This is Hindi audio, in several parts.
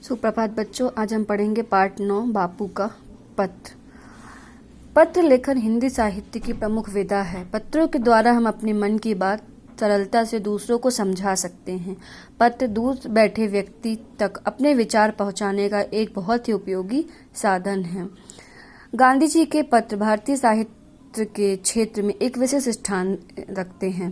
सुप्रभात बच्चों, आज हम पढ़ेंगे पाठ 9 बापू का पत्र। पत्र लेखन हिंदी साहित्य की प्रमुख विधा है। पत्रों के द्वारा हम अपने मन की बात सरलता से दूसरों को समझा सकते हैं। पत्र दूर बैठे व्यक्ति तक अपने विचार पहुंचाने का एक बहुत ही उपयोगी साधन है। गांधी जी के पत्र भारतीय साहित्य के क्षेत्र में एक विशेष स्थान रखते हैं।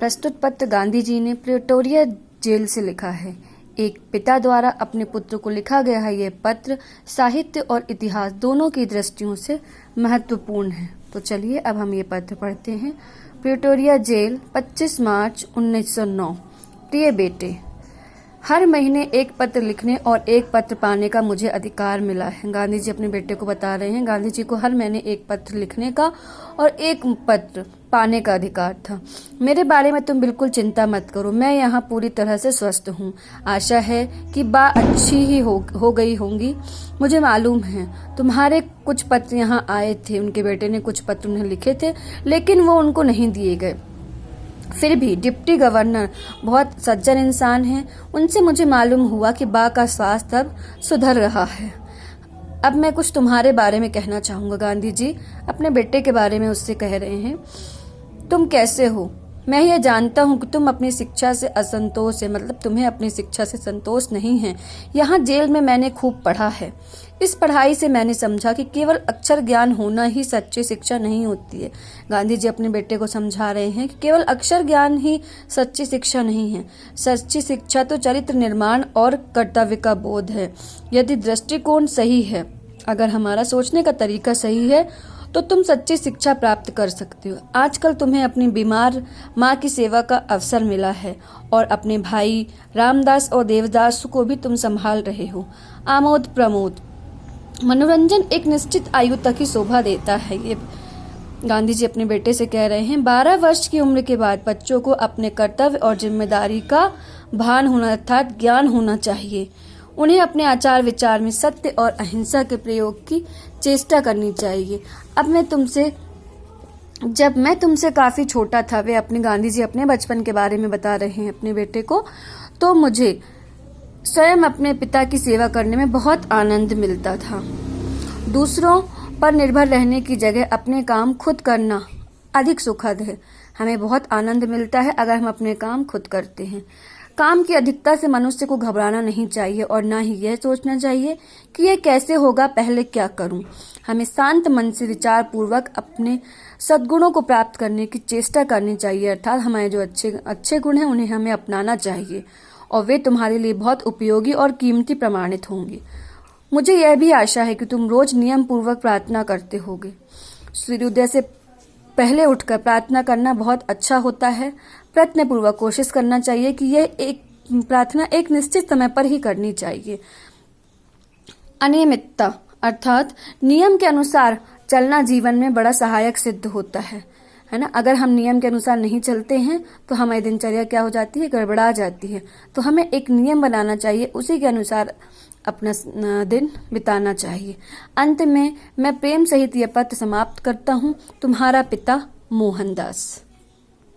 प्रस्तुत पत्र गांधी जी ने प्रिटोरिया जेल से लिखा है। एक पिता द्वारा अपने पुत्र को लिखा गया है। यह पत्र साहित्य और इतिहास दोनों की दृष्टियों से महत्वपूर्ण है। तो चलिए अब हम ये पत्र पढ़ते हैं। प्रिटोरिया जेल, 25 मार्च 1909। प्रिय बेटे, हर महीने एक पत्र लिखने और एक पत्र पाने का मुझे अधिकार मिला है। गांधी जी अपने बेटे को बता रहे हैं। गांधी जी को हर महीने एक पत्र लिखने का और एक पत्र पाने का अधिकार था। मेरे बारे में तुम बिल्कुल चिंता मत करो, मैं यहाँ पूरी तरह से स्वस्थ हूँ। आशा है कि बा अच्छी ही हो गई होंगी। मुझे मालूम है तुम्हारे कुछ पत्र यहाँ आए थे। उनके बेटे ने कुछ पत्र उन्हें लिखे थे, लेकिन वो उनको नहीं दिए गए। फिर भी डिप्टी गवर्नर बहुत सज्जन इंसान हैं। उनसे मुझे मालूम हुआ कि बा का स्वास्थ्य अब सुधर रहा है। अब मैं कुछ तुम्हारे बारे में कहना चाहूँगा। गांधी जी अपने बेटे के बारे में उससे कह रहे हैं, तुम कैसे हो? मैं ये जानता हूँ कि तुम अपनी शिक्षा से असंतोष है, मतलब तुम्हें अपनी शिक्षा से संतोष नहीं है। यहाँ जेल में मैंने खूब पढ़ा है। इस पढ़ाई से मैंने समझा कि केवल अक्षर ज्ञान होना ही सच्ची शिक्षा नहीं होती है। गांधी जी अपने बेटे को समझा रहे हैं कि केवल अक्षर ज्ञान ही सच्ची शिक्षा नहीं है। सच्ची शिक्षा तो चरित्र निर्माण और कर्तव्य का बोध है। यदि दृष्टिकोण सही है, अगर हमारा सोचने का तरीका सही है, तो तुम सच्ची शिक्षा प्राप्त कर सकते हो। आजकल तुम्हें अपनी बीमार माँ की सेवा का अवसर मिला है और अपने भाई रामदास और देवदास को भी तुम संभाल रहे हो। आमोद प्रमोद, मनोरंजन एक निश्चित आयु तक ही शोभा देता है। ये गांधी जी अपने बेटे से कह रहे हैं। 12 वर्ष की उम्र के बाद बच्चों को अपने कर्तव्य और जिम्मेदारी का भान होना अर्थात ज्ञान होना चाहिए। उन्हें अपने आचार विचार में सत्य और अहिंसा के प्रयोग की चेष्टा करनी चाहिए। जब मैं तुमसे काफी छोटा था, वे अपने गांधी जी अपने बचपन के बारे में बता रहे हैं अपने बेटे को, तो मुझे स्वयं अपने पिता की सेवा करने में बहुत आनंद मिलता था। दूसरों पर निर्भर रहने की जगह अपने काम खुद करना अधिक सुखद है। हमें बहुत आनंद मिलता है अगर हम अपने काम खुद करते हैं। काम की अधिकता से मनुष्य को घबराना नहीं चाहिए और न ही यह सोचना चाहिए कि यह कैसे होगा, पहले क्या करूं। हमें शांत मन से विचार पूर्वक अपने सद्गुणों को प्राप्त करने की चेष्टा करनी चाहिए, अर्थात हमारे जो अच्छे गुण हैं उन्हें हमें अपनाना चाहिए और वे तुम्हारे लिए बहुत उपयोगी और कीमती प्रमाणित होंगे। मुझे यह भी आशा है कि तुम रोज नियम पूर्वक प्रार्थना करते होगे। सूर्योदय से पहले उठकर प्रार्थना करना बहुत अच्छा होता है। प्रयत्न पूर्वक कोशिश करना चाहिए कि यह प्रार्थना एक निश्चित समय पर ही करनी चाहिए। अनियमितता अर्थात नियम के अनुसार चलना जीवन में बड़ा सहायक सिद्ध होता है ना। अगर हम नियम के अनुसार नहीं चलते हैं तो हमारी दिनचर्या क्या हो जाती है, गड़बड़ा जाती है। तो हमें एक नियम बनाना चाहिए, उसी के अनुसार अपना दिन बिताना चाहिए। अंत में मैं प्रेम सहित यह पत्र समाप्त करता हूँ। तुम्हारा पिता मोहनदास।